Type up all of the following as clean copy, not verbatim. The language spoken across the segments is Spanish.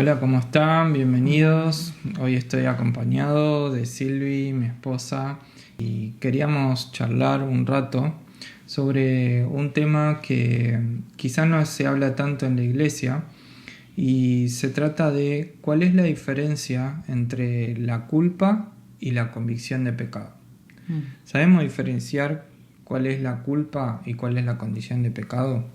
Hola, ¿cómo están? Bienvenidos. Hoy estoy acompañado de Silvi, mi esposa, y queríamos charlar un rato sobre un tema que quizás no se habla tanto en la iglesia, y se trata de cuál es la diferencia entre la culpa y la convicción de pecado. ¿Sabemos diferenciar cuál es la culpa y cuál es la condición de pecado?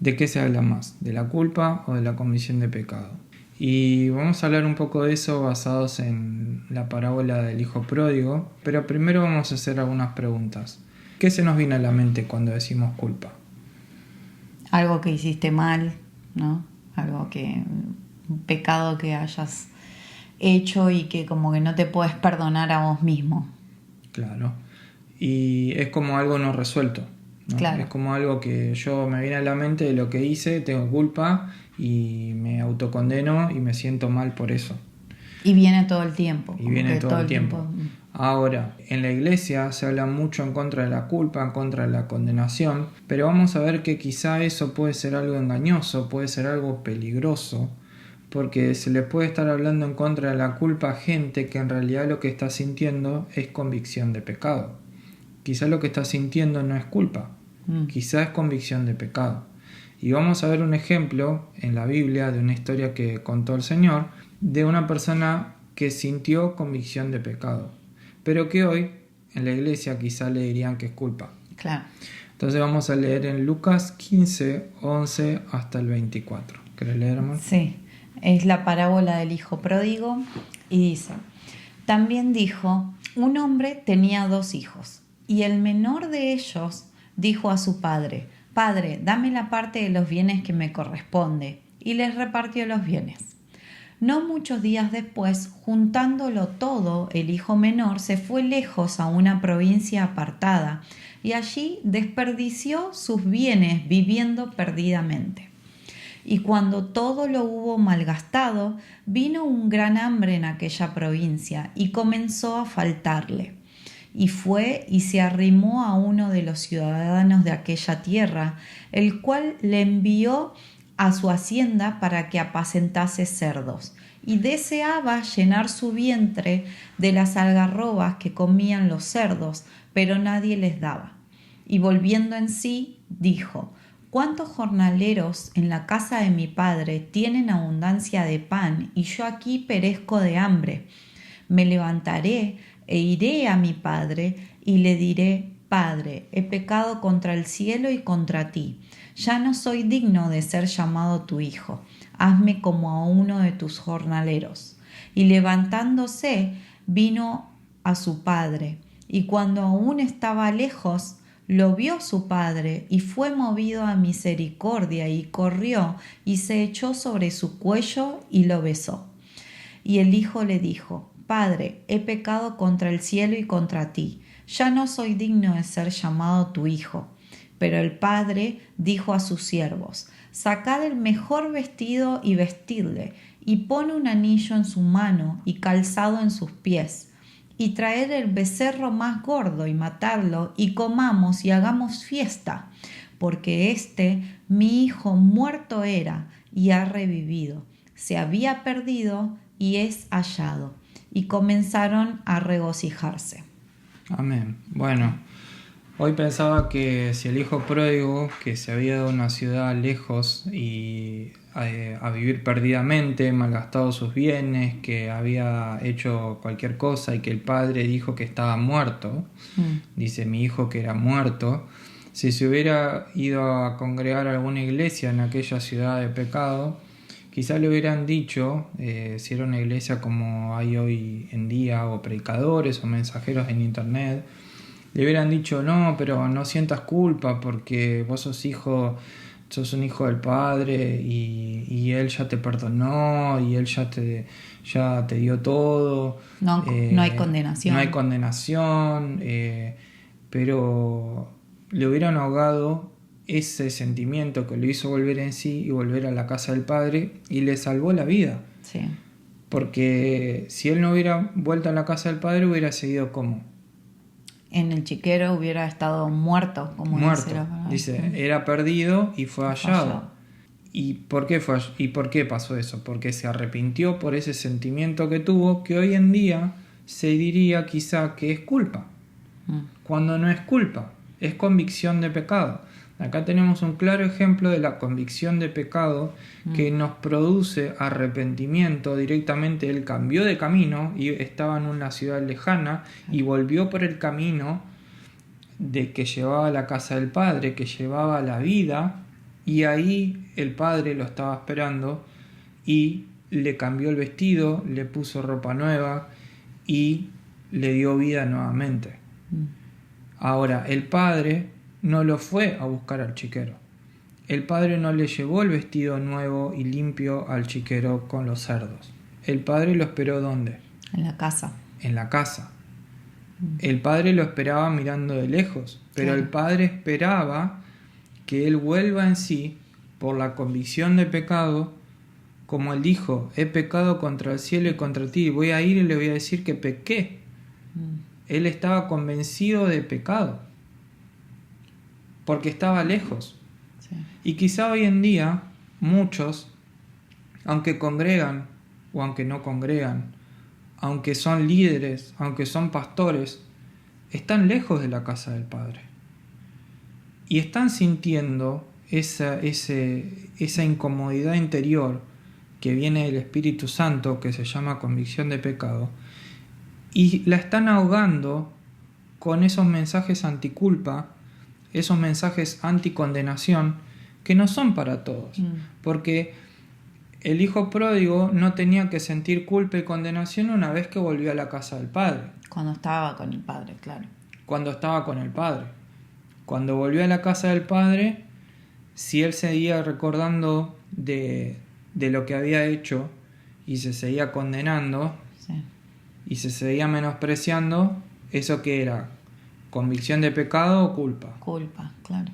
¿De qué se habla más? ¿De la culpa o de la convicción de pecado? Y vamos a hablar un poco de eso basados en la parábola del hijo pródigo, pero primero vamos a hacer algunas preguntas. ¿Qué se nos viene a la mente cuando decimos culpa? Algo que hiciste mal, ¿no? Un pecado que hayas hecho y que como que no te puedes perdonar a vos mismo. Claro. Y es como algo no resuelto, ¿no? Claro. Es como algo que yo me viene a la mente de lo que hice, tengo culpa y me autocondeno y me siento mal por eso. Y viene todo el tiempo. Y viene todo el tiempo. tiempo. Ahora, en la iglesia se habla mucho en contra de la culpa, en contra de la condenación, pero vamos a ver que quizá eso puede ser algo engañoso, puede ser algo peligroso, porque se le puede estar hablando en contra de la culpa a gente que en realidad lo que está sintiendo es convicción de pecado. Quizá lo que está sintiendo no es culpa, quizá es convicción de pecado. Y vamos a ver un ejemplo en la Biblia de una historia que contó el Señor de una persona que sintió convicción de pecado, pero que hoy en la iglesia quizá le dirían que es culpa. Claro. Entonces vamos a leer en Lucas 15, 11 hasta el 24. ¿Querés leer, amor? Sí, es la parábola del hijo pródigo y dice: También dijo, un hombre tenía 2 hijos, y el menor de ellos dijo a su padre: Padre, dame la parte de los bienes que me corresponde, y les repartió los bienes. No muchos días después, juntándolo todo, el hijo menor se fue lejos a una provincia apartada, y allí desperdició sus bienes viviendo perdidamente. Y cuando todo lo hubo malgastado, vino un gran hambre en aquella provincia y comenzó a faltarle. Y fue y se arrimó a uno de los ciudadanos de aquella tierra, el cual le envió a su hacienda para que apacentase cerdos, y deseaba llenar su vientre de las algarrobas que comían los cerdos, pero nadie les daba. Y volviendo en sí, dijo: ¿Cuántos jornaleros en la casa de mi padre tienen abundancia de pan, y yo aquí perezco de hambre? Me levantaré e iré a mi padre y le diré: Padre, he pecado contra el cielo y contra ti. Ya no soy digno de ser llamado tu hijo. Hazme como a uno de tus jornaleros. Y levantándose, vino a su padre. Y cuando aún estaba lejos, lo vio su padre y fue movido a misericordia y corrió y se echó sobre su cuello y lo besó. Y el hijo le dijo: Padre, he pecado contra el cielo y contra ti. Ya no soy digno de ser llamado tu hijo. Pero el padre dijo a sus siervos: Sacad el mejor vestido y vestidle, y pon un anillo en su mano y calzado en sus pies. Y traed el becerro más gordo y matadlo, y comamos y hagamos fiesta, porque mi hijo muerto era y ha revivido, se había perdido y es hallado. Y comenzaron a regocijarse. Amén. Bueno, hoy pensaba que si el hijo pródigo, que se había ido a una ciudad lejos y a vivir perdidamente, malgastado sus bienes, que había hecho cualquier cosa y que el padre dijo que estaba muerto, dice mi hijo que era muerto, si se hubiera ido a congregar a alguna iglesia en aquella ciudad de pecado, quizá le hubieran dicho, si era una iglesia como hay hoy en día, o predicadores o mensajeros en internet, le hubieran dicho: no, pero no sientas culpa porque vos sos un hijo del Padre y Él ya te perdonó y Él ya te dio todo. No hay condenación. No hay condenación, pero le hubieran ahogado ese sentimiento que lo hizo volver en sí y volver a la casa del Padre, y le salvó la vida. Sí. Porque si él no hubiera vuelto a la casa del Padre, hubiera seguido como En el chiquero hubiera estado muerto, como muerto. Dice, era perdido y fue hallado. ¿Y por qué pasó eso? Porque se arrepintió por ese sentimiento que tuvo, que hoy en día se diría quizá que es culpa, cuando no es culpa, es convicción de pecado. Acá tenemos un claro ejemplo de la convicción de pecado que nos produce arrepentimiento directamente. Él cambió de camino y estaba en una ciudad lejana y volvió por el camino de que llevaba a la casa del Padre, que llevaba a la vida, y ahí el Padre lo estaba esperando y le cambió el vestido, le puso ropa nueva y le dio vida nuevamente. Ahora, el Padre no lo fue a buscar al chiquero. El Padre no le llevó el vestido nuevo y limpio al chiquero con los cerdos. El Padre lo esperó ¿dónde? En la casa. En la casa. El Padre lo esperaba mirando de lejos, pero Claro. el Padre esperaba que él vuelva en sí por la convicción de pecado, como él dijo: he pecado contra el cielo y contra ti, voy a ir y le voy a decir que pequé. Él estaba convencido de pecado, porque estaba lejos. Sí. Y quizá hoy en día muchos, aunque congregan o aunque no congregan, aunque son líderes, aunque son pastores, están lejos de la casa del Padre. Y están sintiendo esa incomodidad interior que viene del Espíritu Santo, que se llama convicción de pecado, y la están ahogando con esos mensajes anticulpa, esos mensajes anticondenación, que no son para todos. Porque el hijo pródigo no tenía que sentir culpa y condenación una vez que volvió a la casa del Padre. Cuando estaba con el Padre, claro. Cuando estaba con el Padre. Cuando volvió a la casa del Padre, si él seguía recordando de lo que había hecho y se seguía condenando, Sí. y se seguía menospreciando, ¿eso qué era? ¿Convicción de pecado o culpa? Culpa, claro.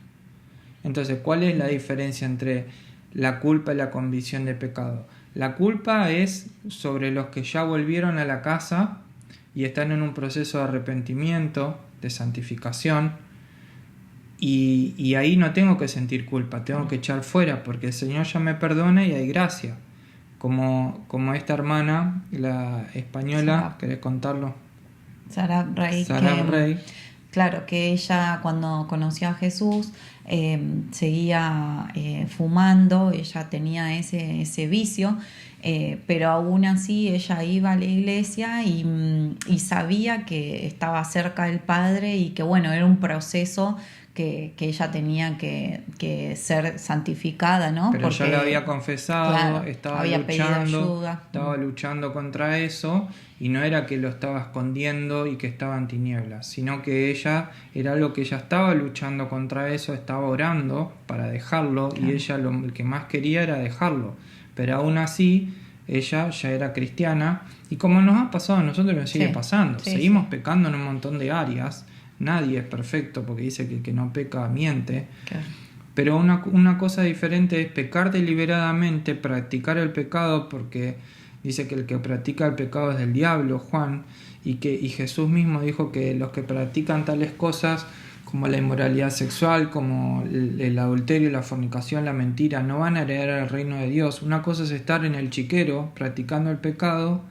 Entonces, ¿cuál es la diferencia entre la culpa y la convicción de pecado? La culpa es sobre los que ya volvieron a la casa y están en un proceso de arrepentimiento, de santificación, y ahí no tengo que sentir culpa, tengo que echar fuera, porque el Señor ya me perdona y hay gracia. Como esta hermana, la española, Sara. ¿querés contarlo? Sara Rey. Sara Rey. Claro, que ella cuando conoció a Jesús seguía fumando, ella tenía ese vicio, pero aún así ella iba a la iglesia y sabía que estaba cerca del Padre y que bueno, era un proceso que ella tenía que ser santificada, ¿no? Pero ya lo había confesado, claro, estaba había pedido luchando, ayuda. estaba luchando contra eso, y no era que lo estaba escondiendo y que estaba en tinieblas, sino que ella era algo que ella estaba luchando contra eso, estaba orando para dejarlo, Claro. y ella lo que más quería era dejarlo. Pero aún así, ella ya era cristiana, y como nos ha pasado a nosotros, nos sigue Sí, pasando. sí, Seguimos sí. pecando en un montón de áreas. Nadie es perfecto, porque dice que el que no peca miente. Claro. Pero una cosa diferente es pecar deliberadamente, practicar el pecado, porque dice que el que practica el pecado es del diablo, Juan, y Jesús mismo dijo que los que practican tales cosas, como la inmoralidad sexual, como el adulterio, la fornicación, la mentira, no van a heredar el reino de Dios. Una cosa es estar en el chiquero practicando el pecado,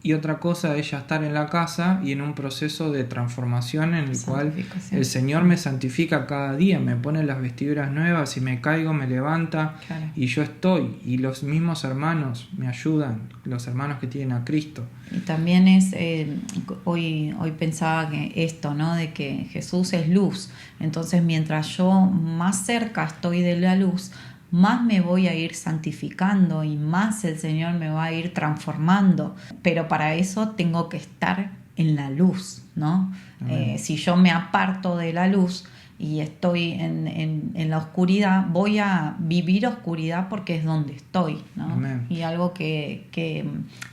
y otra cosa es ya estar en la casa y en un proceso de transformación en el cual el Señor me santifica cada día, me pone las vestiduras nuevas, si me caigo me levanta, Claro. y yo estoy, y los mismos hermanos me ayudan, los hermanos que tienen a Cristo. Y también es, hoy pensaba que esto, ¿no? De que Jesús es luz. Entonces, mientras yo más cerca estoy de la luz, más me voy a ir santificando y más el Señor me va a ir transformando. Pero para eso tengo que estar en la luz, ¿no? Si yo me aparto de la luz y estoy en la oscuridad, voy a vivir oscuridad porque es donde estoy, ¿no? Amén. Y algo que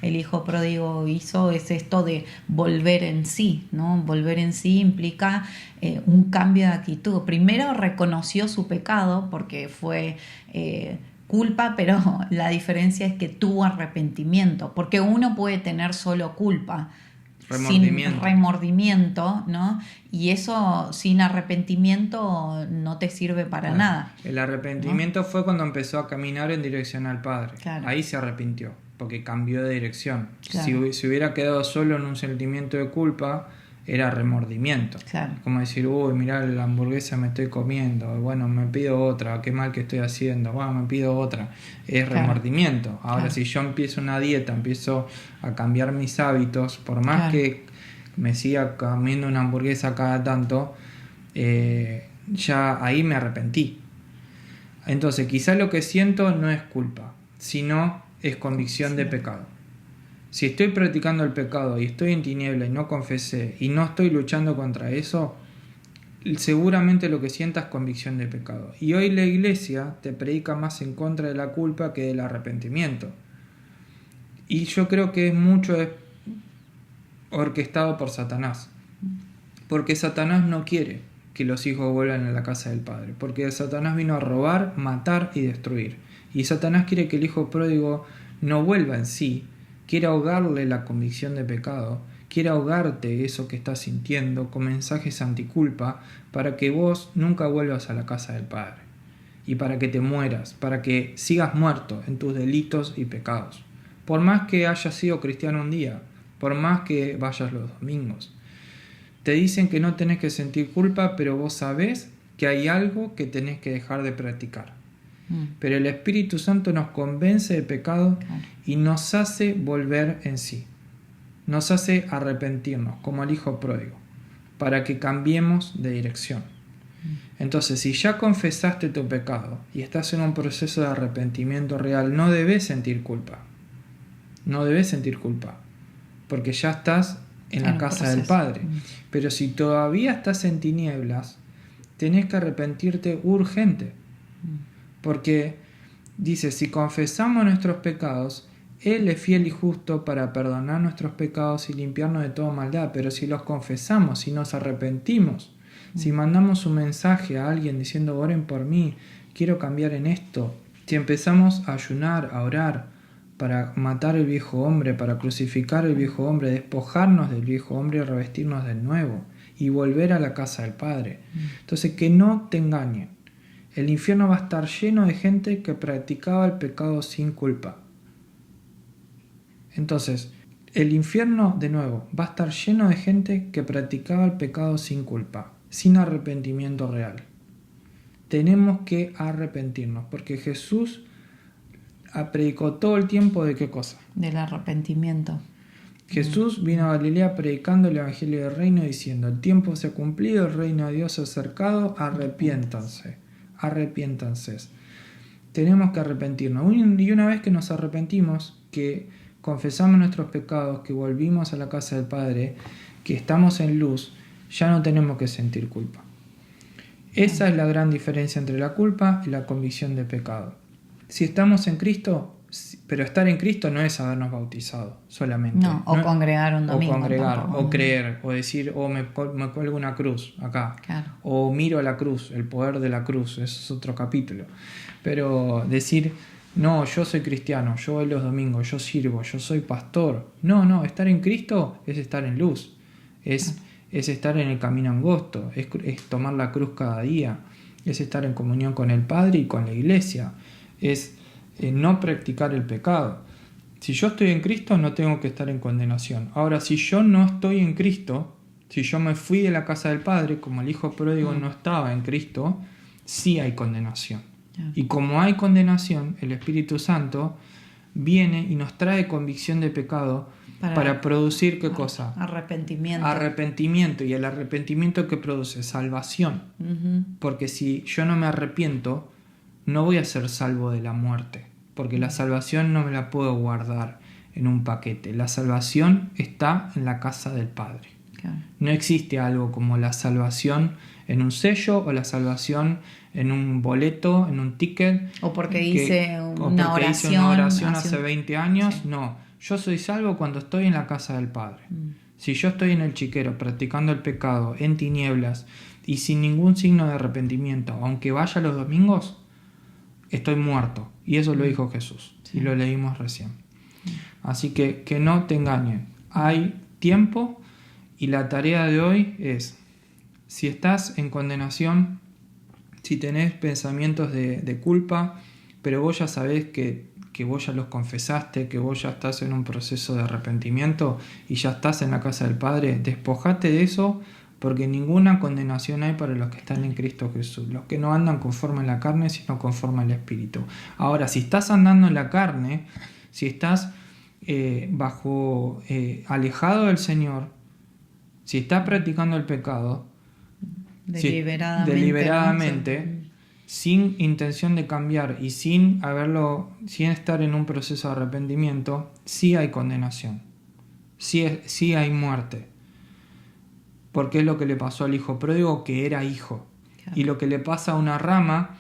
el hijo pródigo hizo es esto de volver en sí, ¿no? Volver en sí implica un cambio de actitud. Primero reconoció su pecado porque fue culpa, pero la diferencia es que tuvo arrepentimiento, porque uno puede tener solo culpa Remordimiento. sin remordimiento, ¿no? Y eso sin arrepentimiento no te sirve para Claro. nada. El arrepentimiento fue cuando empezó a caminar en dirección al Padre. Claro. Ahí se arrepintió, porque cambió de dirección. Claro. Si hubiera quedado solo en un sentimiento de culpa, era remordimiento. Claro. Como decir, uy, mirá la hamburguesa me estoy comiendo, bueno, me pido otra, qué mal que estoy haciendo, bueno, me pido otra. Es Claro. remordimiento. Ahora, Claro. si yo empiezo una dieta, empiezo a cambiar mis hábitos, por más Claro. que me siga comiendo una hamburguesa cada tanto, ya ahí me arrepentí. Entonces, quizás lo que siento no es culpa, sino es convicción de pecado. Si estoy practicando el pecado y estoy en tiniebla y no confesé y no estoy luchando contra eso, seguramente lo que sientas es convicción de pecado. Y hoy la iglesia te predica más en contra de la culpa que del arrepentimiento. Y yo creo que mucho es orquestado por Satanás. Porque Satanás no quiere que los hijos vuelvan a la casa del Padre. Porque Satanás vino a robar, matar y destruir. Y Satanás quiere que el hijo pródigo no vuelva en sí. Quiere ahogarle la convicción de pecado. Quiere ahogarte eso que estás sintiendo con mensajes anticulpa para que vos nunca vuelvas a la casa del Padre. Y para que te mueras, para que sigas muerto en tus delitos y pecados. Por más que hayas sido cristiano un día, por más que vayas los domingos. Te dicen que no tenés que sentir culpa, pero vos sabés que hay algo que tenés que dejar de practicar. Pero el Espíritu Santo nos convence de pecado y nos hace volver en sí. Nos hace arrepentirnos, como el hijo pródigo, para que cambiemos de dirección. Entonces, si ya confesaste tu pecado y estás en un proceso de arrepentimiento real, no debes sentir culpa. No debes sentir culpa, porque ya estás en la casa del Padre. Pero si todavía estás en tinieblas, tenés que arrepentirte urgente. Porque dice, si confesamos nuestros pecados, Él es fiel y justo para perdonar nuestros pecados y limpiarnos de toda maldad. Pero si los confesamos, si nos arrepentimos, si mandamos un mensaje a alguien diciendo, oren por mí, quiero cambiar en esto, si empezamos a ayunar, a orar, para matar el viejo hombre, para crucificar el viejo hombre, despojarnos del viejo hombre y revestirnos del nuevo, y volver a la casa del Padre. Entonces, que no te engañen. El infierno va a estar lleno de gente que practicaba el pecado sin culpa. Entonces, el infierno, de nuevo, va a estar lleno de gente que practicaba el pecado sin culpa, sin arrepentimiento real. Tenemos que arrepentirnos, porque Jesús predicó todo el tiempo de qué cosa. Del arrepentimiento. Jesús vino a Galilea predicando el Evangelio del Reino diciendo, el tiempo se ha cumplido, el reino de Dios se ha acercado, arrepiéntanse. Tenemos que arrepentirnos. Y una vez que nos arrepentimos, que confesamos nuestros pecados, que volvimos a la casa del Padre, que estamos en luz, ya no tenemos que sentir culpa. Esa es la gran diferencia entre la culpa y la convicción de pecado. Si estamos en Cristo, pero estar en Cristo no es habernos bautizado solamente. No, o congregar un domingo. O congregar, tampoco. o creer, o decir, me cuelgo una cruz acá. Claro. O miro la cruz, el poder de la cruz, eso es otro capítulo. Pero decir, no, yo soy cristiano, yo voy los domingos, yo sirvo, yo soy pastor. No, estar en Cristo es estar en luz. Es estar en el camino angosto, es tomar la cruz cada día, es estar en comunión con el Padre y con la iglesia. Es no practicar el pecado. Si yo estoy en Cristo, no tengo que estar en condenación. Ahora, si yo no estoy en Cristo, si yo me fui de la casa del Padre, como el hijo pródigo no estaba en Cristo, sí hay condenación. Y como hay condenación, el Espíritu Santo viene y nos trae convicción de pecado para producir ¿qué cosa? Arrepentimiento. Arrepentimiento. Y el arrepentimiento que produce salvación. Porque si yo no me arrepiento, no voy a ser salvo de la muerte, porque la salvación no me la puedo guardar en un paquete. La salvación está en la casa del Padre. Claro. No existe algo como la salvación en un sello o la salvación en un boleto, en un ticket. O porque hice una oración hace 20 años. Sí. No, yo soy salvo cuando estoy en la casa del Padre. Si yo estoy en el chiquero practicando el pecado en tinieblas y sin ningún signo de arrepentimiento, aunque vaya los domingos, estoy muerto. Y eso lo dijo Jesús. Sí. Y lo leímos recién. Así que no te engañen. Hay tiempo, y la tarea de hoy es, si estás en condenación, si tenés pensamientos de culpa, pero vos ya sabés que vos ya los confesaste, que vos ya estás en un proceso de arrepentimiento y ya estás en la casa del Padre, despojate de eso, porque ninguna condenación hay para los que están en Cristo Jesús, los que no andan conforme a la carne, sino conforme al Espíritu. Ahora, si estás andando en la carne, si estás alejado del Señor, si estás practicando el pecado, deliberadamente, sin intención de cambiar y sin estar en un proceso de arrepentimiento, sí hay condenación, sí hay muerte. Porque es lo que le pasó al hijo pródigo, que era hijo. Claro. Y lo que le pasa a una rama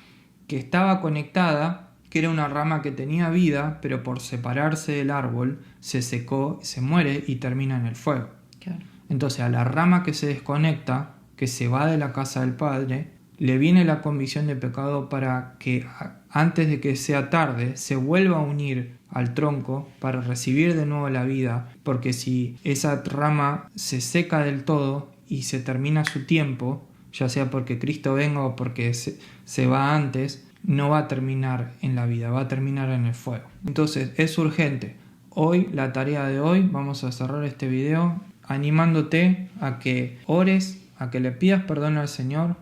que estaba conectada, que era una rama que tenía vida, pero por separarse del árbol se secó, se muere y termina en el fuego. Claro. Entonces a la rama que se desconecta, que se va de la casa del Padre, le viene la convicción de pecado para que antes de que sea tarde se vuelva a unir al tronco para recibir de nuevo la vida, porque si esa rama se seca del todo y se termina su tiempo, ya sea porque Cristo venga o porque se va antes, no va a terminar en la vida, va a terminar en el fuego. Entonces es urgente. Hoy, la tarea de hoy, vamos a cerrar este video animándote a que ores, a que le pidas perdón al Señor,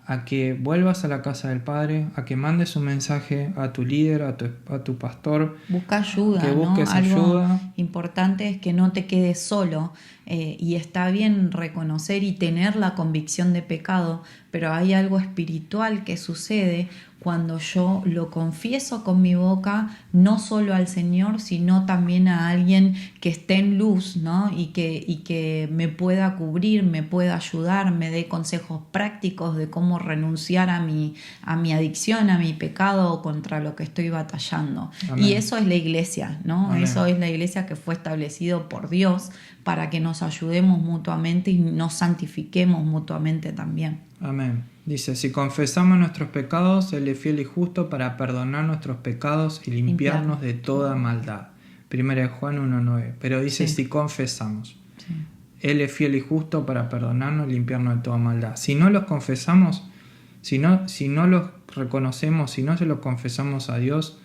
a que vuelvas a la casa del Padre, a que mandes un mensaje a tu líder, a tu pastor. Busca ayuda, que busques Algo ayuda. Importante es que no te quedes solo, y está bien reconocer y tener la convicción de pecado, pero hay algo espiritual que sucede cuando yo lo confieso con mi boca, no solo al Señor, sino también a alguien que esté en luz, ¿no? y que me pueda cubrir, me pueda ayudar, me dé consejos prácticos de cómo renunciar a mi adicción, a mi pecado contra lo que estoy batallando. Amén. Y eso es la iglesia, ¿no? Amén. Eso es la iglesia que fue establecido por Dios para que nos ayudemos mutuamente y nos santifiquemos mutuamente también. Amén. Dice, si confesamos nuestros pecados, Él es fiel y justo para perdonar nuestros pecados y limpiarnos de toda maldad. 1 Juan 1:9. Pero dice, si confesamos. Sí. Él es fiel y justo para perdonarnos y limpiarnos de toda maldad. Si no los confesamos, si no los reconocemos, si no se los confesamos a Dios,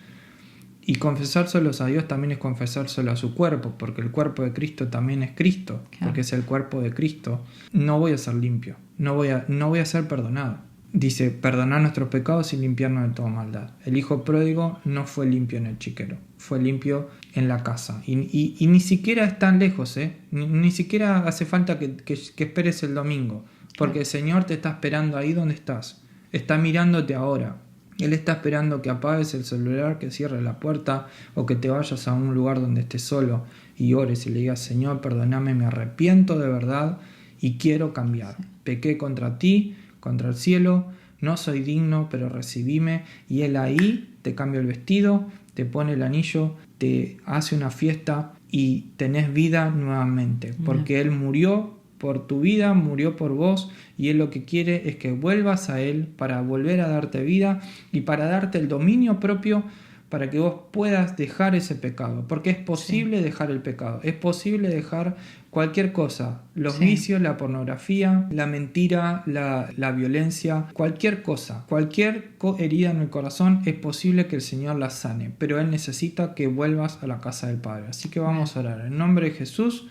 y confesárselos a Dios también es confesárselo a su cuerpo, porque el cuerpo de Cristo también es Cristo, claro. Porque es el cuerpo de Cristo. No voy a ser limpio, no voy a ser perdonado. Dice, perdonar nuestros pecados y limpiarnos de toda maldad. El hijo pródigo no fue limpio en el chiquero, fue limpio en la casa. Y ni siquiera es tan lejos, ni siquiera hace falta que esperes el domingo, porque el Señor te está esperando ahí donde estás, está mirándote ahora. Él está esperando que apagues el celular, que cierres la puerta o que te vayas a un lugar donde estés solo y ores y le digas, Señor, perdóname, me arrepiento de verdad y quiero cambiar. Pequé contra ti, contra el cielo, no soy digno, pero recibime. Y Él ahí te cambia el vestido, te pone el anillo, te hace una fiesta y tenés vida nuevamente. Porque Él murió por tu vida, murió por vos, y Él lo que quiere es que vuelvas a Él para volver a darte vida y para darte el dominio propio para que vos puedas dejar ese pecado, porque es posible dejar el pecado, es posible dejar cualquier cosa, los vicios, la pornografía, la mentira, la violencia, cualquier cosa, cualquier herida en el corazón, es posible que el Señor la sane, pero Él necesita que vuelvas a la casa del Padre. Así que vamos a orar. En nombre de Jesús,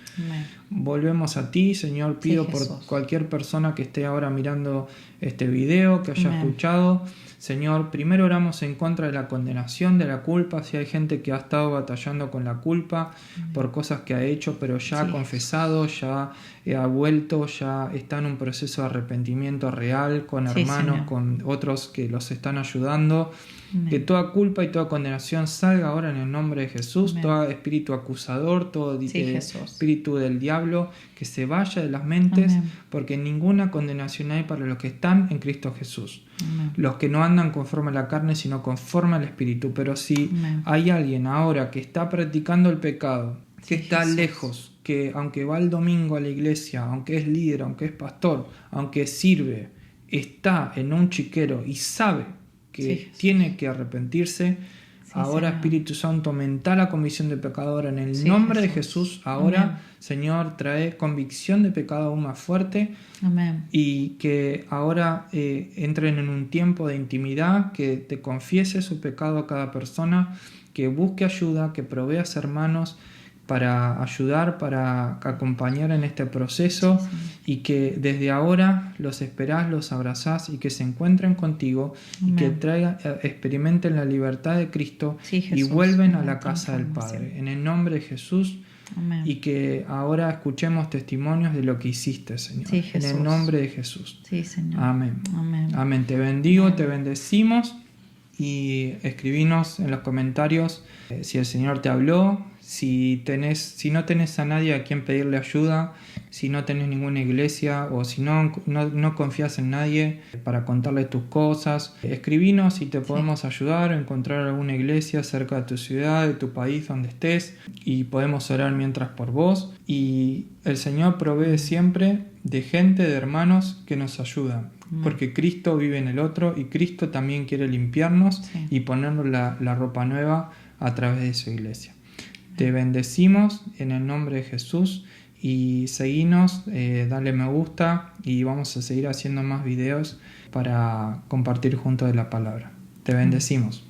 volvemos a ti, Señor. Pido por cualquier persona que esté ahora mirando este video, que haya escuchado. Señor, primero oramos en contra de la condenación, de la culpa. Si hay gente que ha estado batallando con la culpa por cosas que ha hecho, pero ya ha confesado, ya ha vuelto, ya está en un proceso de arrepentimiento real con hermanos, Señor, con otros que los están ayudando. Amén. Que toda culpa y toda condenación salga ahora en el nombre de Jesús. Amén. Todo espíritu acusador, todo espíritu del diablo, que se vaya de las mentes. Amén. Porque ninguna condenación hay para los que están en Cristo Jesús. Amén. Los que no andan conforme a la carne, sino conforme al espíritu. Pero si hay alguien ahora que está practicando el pecado, que está lejos, que aunque va el domingo a la iglesia, aunque es líder, aunque es pastor, aunque sirve, está en un chiquero y sabe que tiene que arrepentirse, ahora, Señor. Espíritu Santo, aumenta la convicción de pecado ahora en el Sí, nombre de Jesús. Jesús. Ahora, Amén. Señor, trae convicción de pecado aún más fuerte Amén. y que ahora entren en un tiempo de intimidad, que te confiese su pecado a cada persona, que busque ayuda, que proveas hermanos para ayudar, para acompañar en este proceso, Sí, Señor. y que desde ahora los esperás, los abrazás y que se encuentren contigo y que Amén. experimenten la libertad de Cristo Sí, y Jesús. vuelven a Amén. la casa del Transformación. Padre. En el nombre de Jesús. Amén. Y que ahora escuchemos testimonios de lo que hiciste, Señor. Sí, En Jesús. el nombre de Jesús. Sí, Señor. Amén. Amén. Amén. Te bendigo, Amén. te bendecimos y escribinos en los comentarios si el Señor te habló, si no tenés a nadie a quien pedirle ayuda, si no tenés ninguna iglesia o si no confías en nadie para contarle tus cosas. Escribinos y te podemos ayudar a encontrar alguna iglesia cerca de tu ciudad, de tu país, donde estés, y podemos orar mientras por vos. Y el Señor provee siempre de gente, de hermanos que nos ayudan. Porque Cristo vive en el otro y Cristo también quiere limpiarnos y ponernos la ropa nueva a través de su iglesia. Te bendecimos en el nombre de Jesús y seguinos, dale me gusta y vamos a seguir haciendo más videos para compartir juntos de la palabra. Te bendecimos.